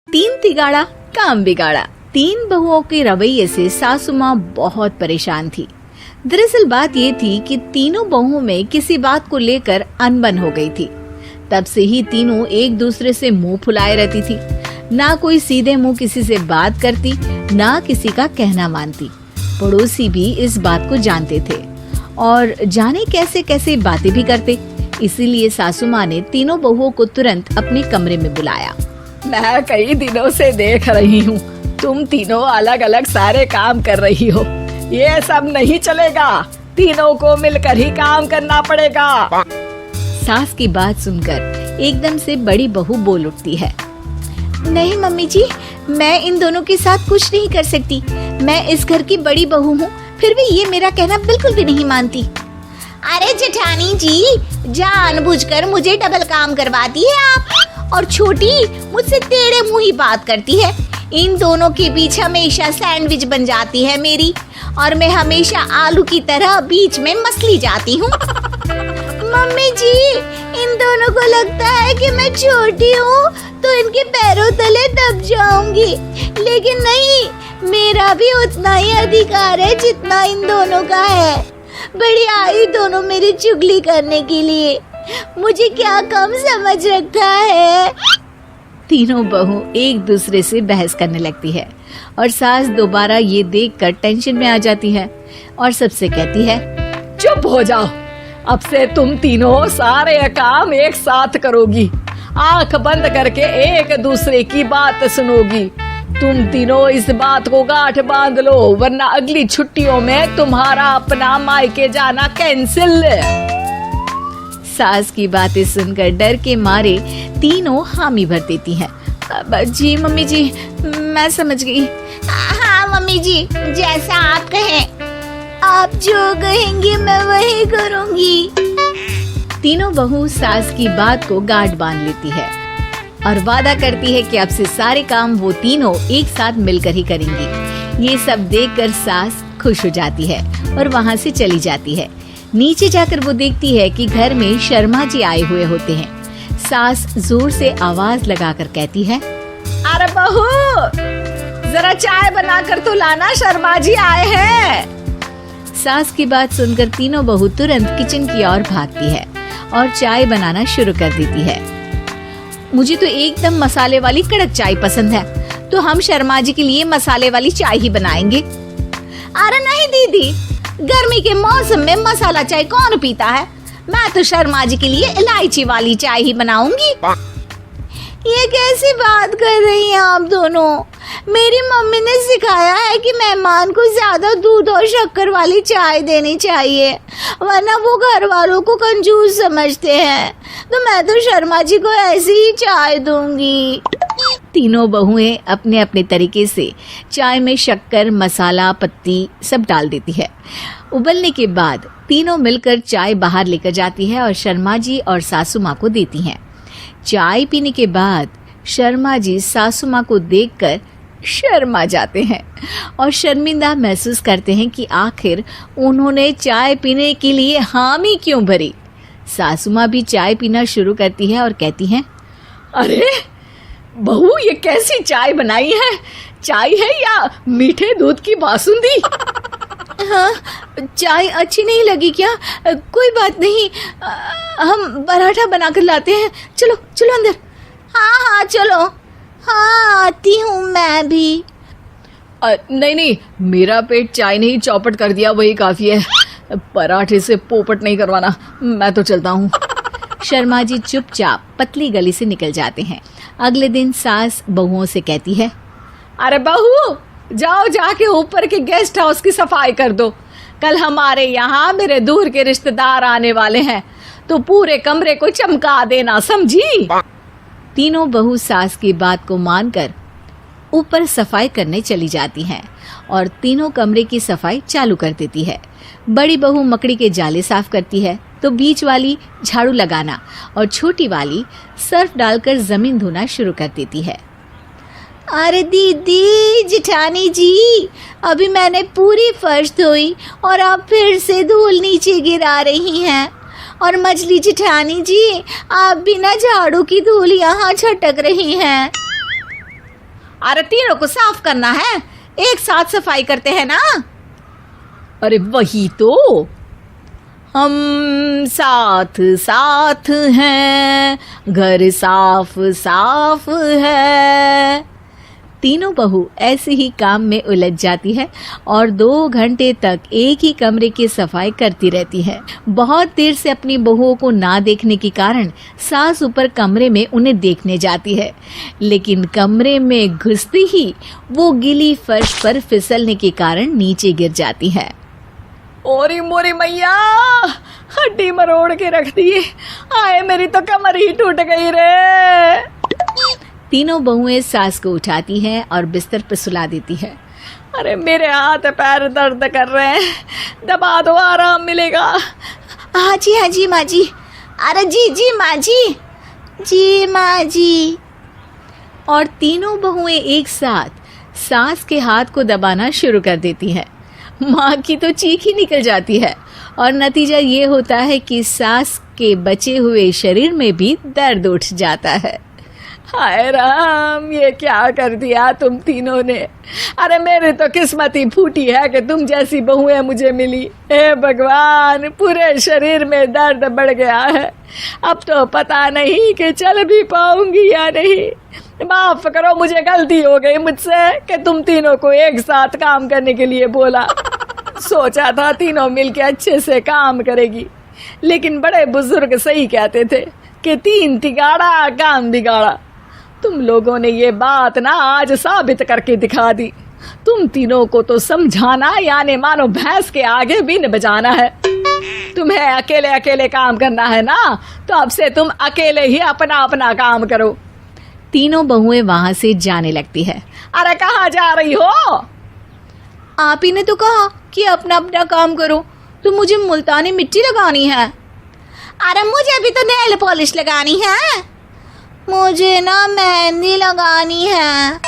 तीन तिगाड़ा काम बिगाड़ा। तीन बहुओं के रवैये से सासू माँ बहुत परेशान थी। दरअसल बात ये थी कि तीनों बहुओं में किसी बात को लेकर अनबन हो गई थी। तब से ही तीनों एक दूसरे से मुंह फुलाए रहती थी। ना कोई सीधे मुंह किसी से बात करती, ना किसी का कहना मानती। पड़ोसी भी इस बात को जानते थे और जाने कैसे कैसे बातें भी करते। इसीलिए सासू माँ ने तीनों बहुओं को तुरंत अपने कमरे में बुलाया। मैं कई दिनों से देख रही हूँ, तुम तीनों अलग अलग सारे काम कर रही हो। ये सब नहीं चलेगा, तीनों को मिलकर ही काम करना पड़ेगा। सास की बात सुनकर एकदम से बड़ी बहू बोल उठती है। नहीं मम्मी जी, मैं इन दोनों के साथ कुछ नहीं कर सकती। मैं इस घर की बड़ी बहू हूँ, फिर भी ये मेरा कहना बिल्कुल भी नहीं मानती। अरे जेठानी जी, जानबूझकर मुझे डबल काम करवाती है आप। और छोटी मुझसे टेढ़े मुंह ही बात करती है। इन दोनों के बीच हमेशा सैंडविच बन जाती है मेरी, और मैं हमेशा आलू की तरह बीच में मसली जाती हूँ। मम्मी जी, इन दोनों को लगता है कि मैं छोटी हूँ तो इनके पैरों तले दब जाऊंगी, लेकिन नहीं, मेरा भी उतना ही अधिकार है जितना इन दोनों का है। बड़ी आई दोनों मेरी चुगली करने के लिए, मुझे क्या कम समझ रखा है। तीनों बहू एक दूसरे से बहस करने लगती है और सास दोबारा ये देखकर टेंशन में आ जाती है और सबसे कहती है, चुप हो जाओ, अब से तुम तीनों सारे काम एक साथ करोगी। आंख बंद करके एक दूसरे की बात सुनोगी। तुम तीनों इस बात को गांठ बांध लो, वरना अगली छुट्टियों में तुम्हारा अपना मायके जाना कैंसिल। सास की बातें सुनकर डर के मारे तीनों हामी भर देती हैं। जी मम्मी जी, मैं समझ गई। हाँ मम्मी जी, जैसा आप कहें। आप जो कहेंगी मैं वही करूंगी। तीनों बहू सास की बात को गांठ बांध लेती है और वादा करती है कि अब से सारे काम वो तीनों एक साथ मिलकर ही करेंगी। ये सब देखकर सास खुश हो जाती है और वहाँ से चली जाती है। नीचे जाकर वो देखती है कि घर में शर्मा जी आए हुए होते हैं। सास जोर से आवाज लगाकर कहती है, अरे बहू, जरा चाय बनाकर तो लाना, शर्मा जी आए हैं। सास की बात सुनकर तीनों बहू तुरंत किचन की ओर भागती है और चाय बनाना शुरू कर देती है। मुझे तो एकदम मसाले वाली कड़क चाय पसंद है, तो हम शर्मा जी के लिए मसाले वाली चाय ही बनाएंगे। अरे नहीं दीदी, गर्मी के मौसम में मसाला चाय कौन पीता है? मैं तो शर्मा जी के लिए इलायची वाली चाय ही बनाऊंगी। ये कैसी बात कर रही हैं आप दोनों? मेरी मम्मी ने सिखाया है कि मेहमान को ज्यादा दूध और शक्कर वाली चाय देनी चाहिए, वरना वो घर वालों को कंजूस समझते हैं। तो मैं तो शर्मा जी को ऐसी ही चाय दूंगी। तीनों बहुएं अपने अपने तरीके से चाय में शक्कर, मसाला, पत्ती सब डाल देती है। उबलने के बाद तीनों मिलकर चाय बाहर लेकर जाती है और शर्मा जी और सासू माँ को देती हैं। चाय पीने के बाद शर्मा जी सासू माँ को देखकर शर्मा जाते हैं और शर्मिंदा महसूस करते हैं कि आखिर उन्होंने चाय पीने के लिए हामी क्यों भरी। सासू माँ भी चाय पीना शुरू करती है और कहती हैं, अरे बहू, ये कैसी चाय बनाई है? चाय है या मीठे दूध की बासुंदी? हाँ, चाय अच्छी नहीं लगी क्या? कोई बात नहीं, हम पराठा बनाकर लाते हैं। चलो चलो अंदर। हाँ हाँ चलो। हाँ, आती हूँ मैं भी। नहीं नहीं, मेरा पेट चाय ने ही चौपट कर दिया, वही काफी है। पराठे से पोपट नहीं करवाना, मैं तो चलता हूँ। शर्मा जी चुपचाप पतली गली से निकल जाते हैं। अगले दिन सास बहुओं से कहती है, अरे बहू, जाओ जाके ऊपर के गेस्ट हाउस की सफाई कर दो। कल हमारे यहाँ मेरे दूर के रिश्तेदार आने वाले हैं, तो पूरे कमरे को चमका देना, समझी? तीनों बहू सास की बात को मानकर ऊपर सफाई करने चली जाती हैं और तीनों कमरे की सफाई चालू कर देती है। बड़ी बहू मकड़ी के जाले साफ करती है, तो बीच वाली झाड़ू लगाना और छोटी वाली सर्फ डालकर जमीन धोना शुरू कर देती है। अरे दीदी, जेठानी जी, अभी मैंने पूरी फर्श धोई और आप फिर से धूल नीचे गिरा रही हैं। और मछली जेठानी जी, आप बिना झाड़ू की धूल यहाँ छटक रही हैं। अरे तीनों को साफ करना है, एक साथ सफाई करते हैं ना। अरे वही तो, हम साथ साथ हैं, घर साफ साफ है। तीनों बहू ऐसे ही काम में उलझ जाती है और 2 घंटे तक एक ही कमरे की सफाई करती रहती है। बहुत देर से अपनी बहुओं को ना देखने के कारण सास ऊपर कमरे में उन्हें देखने जाती है, लेकिन कमरे में घुसती ही वो गीली फर्श पर फिसलने के कारण नीचे गिर जाती है। ओरी मोरी मैया, हड्डी मरोड़ के रख दी। आए मेरी तो कमर ही टूट गई रे। तीनों बहुएं सास को उठाती हैं और बिस्तर पर सुला देती है। अरे मेरे हाथ पैर दर्द कर रहे हैं, दबा दो, आराम मिलेगा। हाँ जी माँ जी। अरे जी माँ जी, जी माँ जी। और तीनों बहुएं एक साथ सास के हाथ को दबाना शुरू कर देती हैं। माँ की तो चीख ही निकल जाती है और नतीजा ये होता है कि सास के बचे हुए शरीर में भी दर्द उठ जाता है। हाय राम, ये क्या कर दिया तुम तीनों ने। अरे मेरी तो किस्मत ही फूटी है कि तुम जैसी बहुएं मुझे मिली। हे भगवान, पूरे शरीर में दर्द बढ़ गया है। अब तो पता नहीं कि चल भी पाऊंगी या नहीं। माफ करो, मुझे गलती हो गई मुझसे कि तुम तीनों को एक साथ काम करने के लिए बोला। सोचा था तीनों मिलके अच्छे से काम करेगी, लेकिन बड़े बुजुर्ग सही कहते थे कि 3 तिगाड़ा काम बिगाड़ा। तुम लोगों ने ये बात ना आज साबित करके दिखा दी। तुम तीनों को तो समझाना यानी मानो भैंस के आगे बीन बजाना है। तुम्हें अकेले अकेले काम करना है ना, तो अब से तुम अकेले ही अपना अपना काम करो। तीनों बहुएं वहां से जाने लगती है। अरे कहाँ जा रही हो? आप ही ने तो कहा कि अपना अपना काम करो, तो मुझे मुल्तानी मिट्टी लगानी है। अरे मुझे भी तो नेल पॉलिश लगानी है, मुझे ना मेहंदी लगानी है।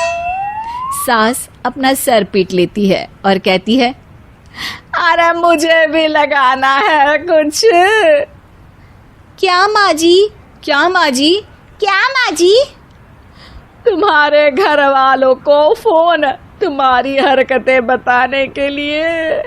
सास अपना सर पीट लेती है और कहती है, अरे मुझे भी लगाना है कुछ। क्या माँ जी? क्या माँ जी? क्या माँ जी? तुम्हारे घर वालों को फोन तुम्हारी हरकतें बताने के लिए।